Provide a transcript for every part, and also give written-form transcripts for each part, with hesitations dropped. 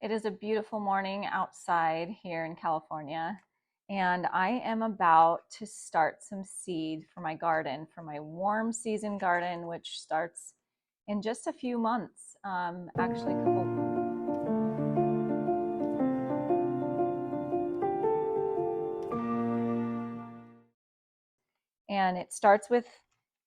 It is a beautiful morning outside here in California, and I am about to start some seed for my garden, for my warm season garden, which starts in just a few months. Actually, a couple. And it starts with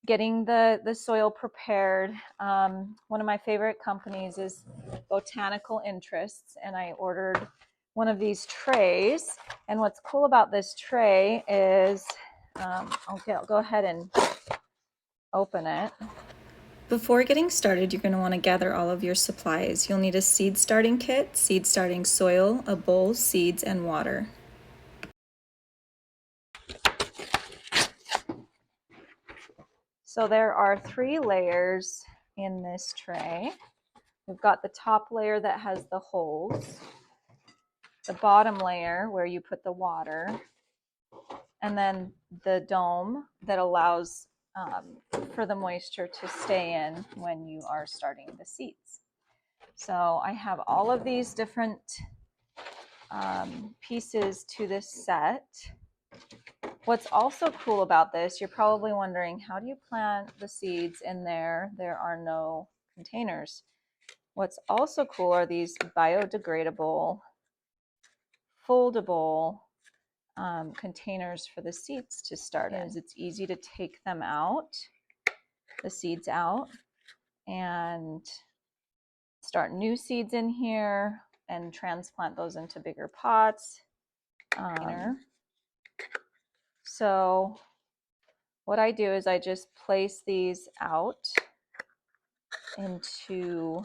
getting the soil prepared. One of my favorite companies is Botanical Interests, and I ordered one of these trays. And what's cool about this tray is, I'll go ahead and open it. Before getting started, you're going to want to gather all of your supplies. You'll need a seed starting kit, seed starting soil, a bowl, seeds, and water. So there are 3 layers in this tray. We've got the top layer that has the holes, the bottom layer where you put the water, and then the dome that allows for the moisture to stay in when you are starting the seeds. So I have all of these different pieces to this set. What's also cool about this, you're probably wondering, how do you plant the seeds in there? There are no containers. What's also cool are these biodegradable, foldable containers for the seeds to start in. It's easy to take them out, the seeds out, and start new seeds in here and transplant those into bigger pots. So what I do is I just place these out into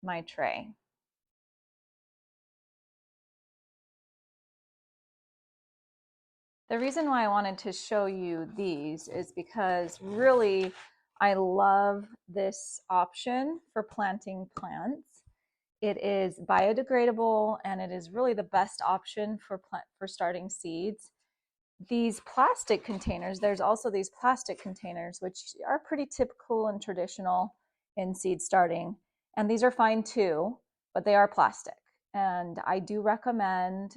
my tray. The reason why I wanted to show you these is because really I love this option for planting plants. It is biodegradable and it is really the best option for starting seeds. These plastic containers, there's also these plastic containers which are pretty typical and traditional in seed starting, and these are fine too, but they are plastic. And I do recommend,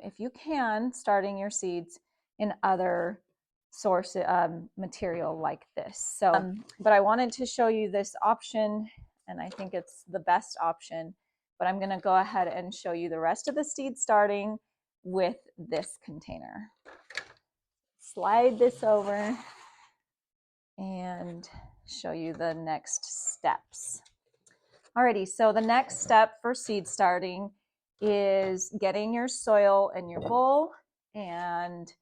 if you can, starting your seeds in other source material like this. So, but I wanted to show you this option, and I think it's the best option. But I'm going to go ahead and show you the rest of the seed starting with this container. Slide this over and show you the next steps. Alrighty, so the next step for seed starting is getting your soil in your bowl and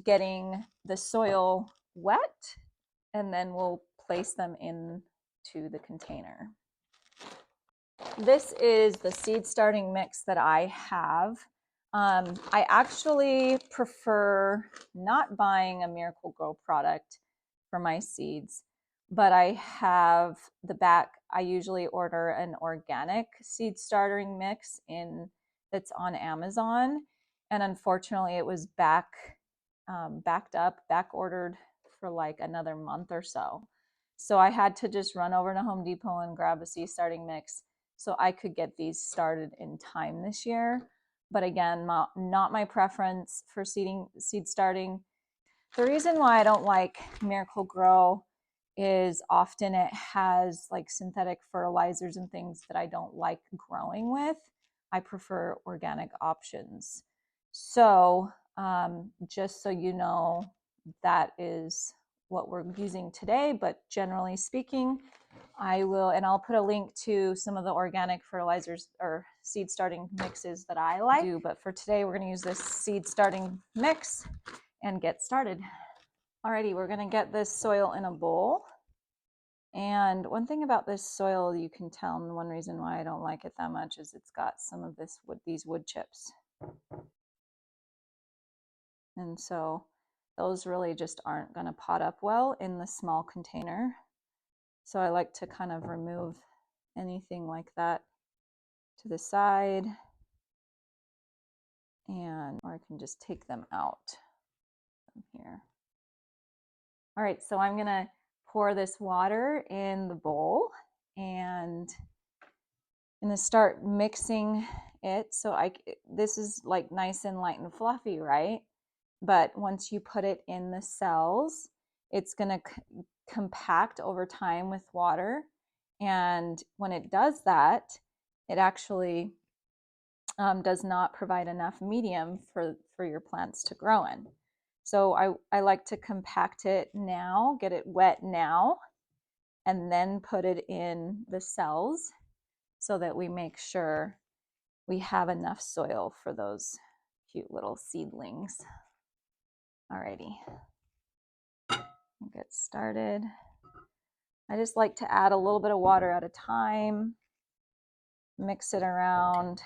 getting the soil wet, and then we'll place them into the container. This is the seed starting mix that I have. I actually prefer not buying a Miracle-Gro product for my seeds, but I have I usually order an organic seed starting mix that's on Amazon, and unfortunately it was backed up, back ordered for like another month or so. So I had to just run over to Home Depot and grab a seed starting mix so I could get these started in time this year. But again, not my preference for seed starting. The reason why I don't like Miracle-Gro is often it has like synthetic fertilizers and things that I don't like growing with. I prefer organic options. So just so you know, that is what we're using today, but generally speaking, I'll put a link to some of the organic fertilizers or seed starting mixes that I like. But for today, we're going to use this seed starting mix and get started. Alrighty, we're going to get this soil in a bowl. And one thing about this soil you can tell, and one reason why I don't like it that much, is it's got some of these wood chips. And so those really just aren't going to pot up well in the small container. So I like to kind of remove anything like that to the side, or I can just take them out from here. All right, so I'm going to pour this water in the bowl, and I'm gonna start mixing it. So this is like nice and light and fluffy, right? But once you put it in the cells, it's gonna compact over time with water. And when it does that, it actually does not provide enough medium for your plants to grow in. So I like to compact it now, get it wet now, and then put it in the cells so that we make sure we have enough soil for those cute little seedlings. Alrighty, we'll get started. I just like to add a little bit of water at a time, mix it around.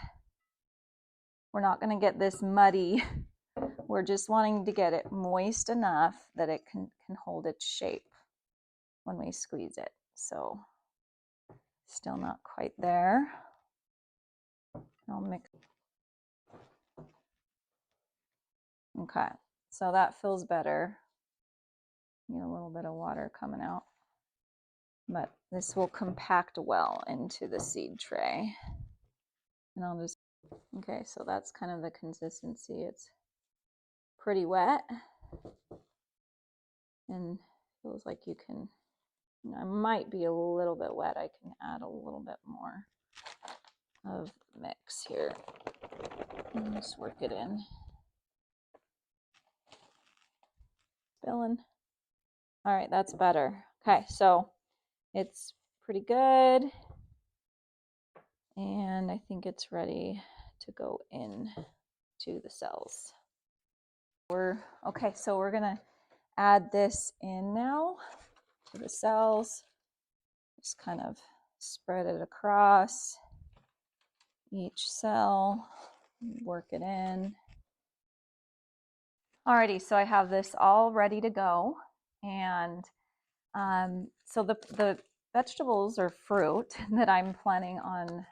We're not going to get this muddy. We're just wanting to get it moist enough that it can hold its shape when we squeeze it. So still not quite there. I'll mix. Okay, so that feels better. Need a little bit of water coming out. But this will compact well into the seed tray. And I'll just, okay, so that's kind of the consistency. It's pretty wet. And feels like you can, I might be a little bit wet. I can add a little bit more of mix here. And just work it in. Spilling. All right, that's better. Okay, so it's pretty good. And I think it's ready to go in to the cells. Okay, so we're gonna add this in now to the cells. Just kind of spread it across each cell, work it in. Alrighty, so I have this all ready to go. And so the vegetables or fruit that I'm planning on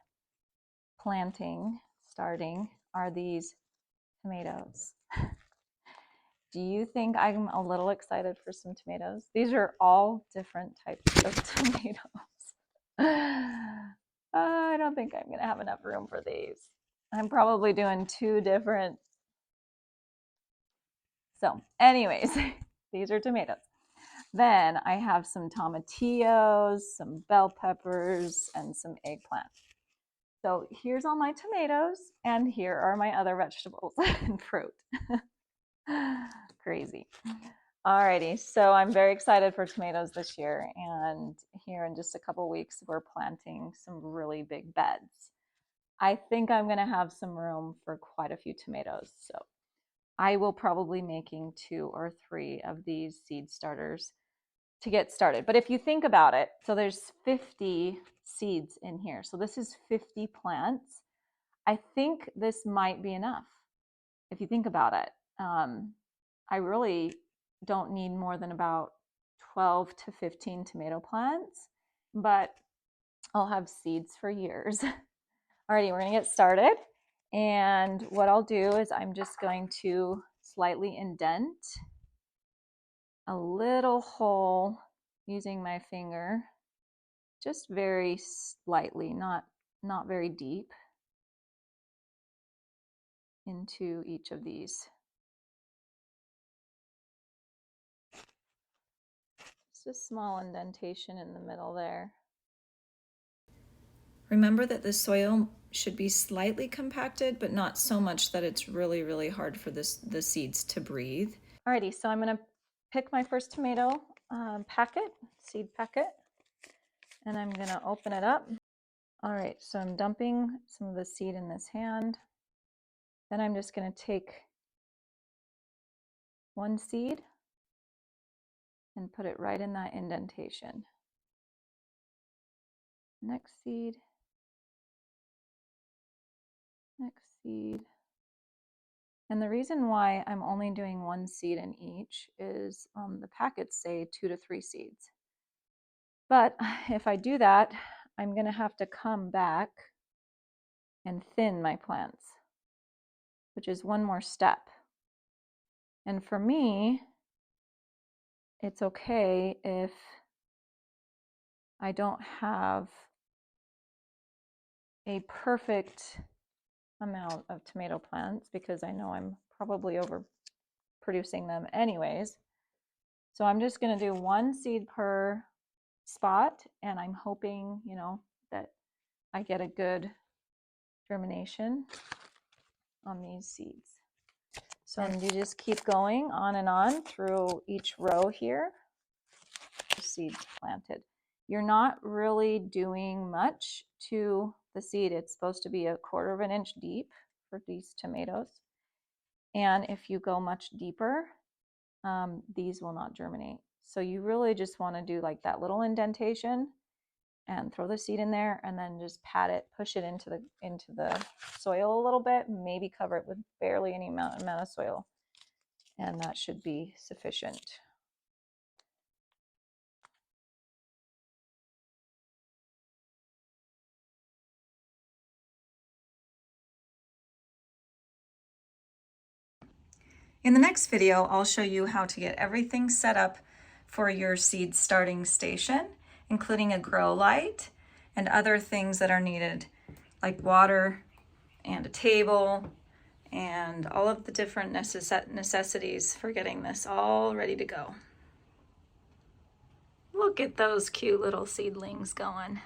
starting, are these tomatoes. Do you think I'm a little excited for some tomatoes? These are all different types of tomatoes. I don't think I'm going to have enough room for these. I'm probably doing two different. So anyways, these are tomatoes. Then I have some tomatillos, some bell peppers, and some eggplant. So here's all my tomatoes, and here are my other vegetables and fruit. Crazy. Alrighty, so I'm very excited for tomatoes this year, and here in just a couple weeks we're planting some really big beds. I think I'm going to have some room for quite a few tomatoes, so I will probably making 2 or 3 of these seed starters to get started. But if you think about it, so there's 50 seeds in here, so this is 50 plants. I think this might be enough if you think about it. I really don't need more than about 12 to 15 tomato plants, but I'll have seeds for years. Alrighty, we're gonna get started. And what I'll do is I'm just going to slightly indent a little hole using my finger, just very slightly, not very deep, into each of these. Just a small indentation in the middle there. Remember that the soil should be slightly compacted, but not so much that it's really, really hard for the seeds to breathe. Alrighty, so I'm going to pick my first tomato seed packet, and I'm going to open it up. All right, so I'm dumping some of the seed in this hand. Then I'm just going to take one seed and put it right in that indentation. Next seed. Next seed. And the reason why I'm only doing one seed in each is the packets say 2 to 3 seeds. But if I do that, I'm going to have to come back and thin my plants, which is one more step. And for me, it's okay if I don't have a perfect amount of tomato plants because I know I'm probably overproducing them anyways. So I'm just going to do 1 seed per spot, and I'm hoping, you know, that I get a good germination on these seeds. So you just keep going on and on through each row here. Seeds planted. You're not really doing much to the seed. It's supposed to be 1/4 inch deep for these tomatoes. And if you go much deeper, these will not germinate. So you really just want to do like that little indentation and throw the seed in there and then just pat it, push it into the soil a little bit, maybe cover it with barely any amount of soil. And that should be sufficient. In the next video, I'll show you how to get everything set up for your seed starting station, including a grow light and other things that are needed, like water and a table and all of the different necessities for getting this all ready to go. Look at those cute little seedlings going.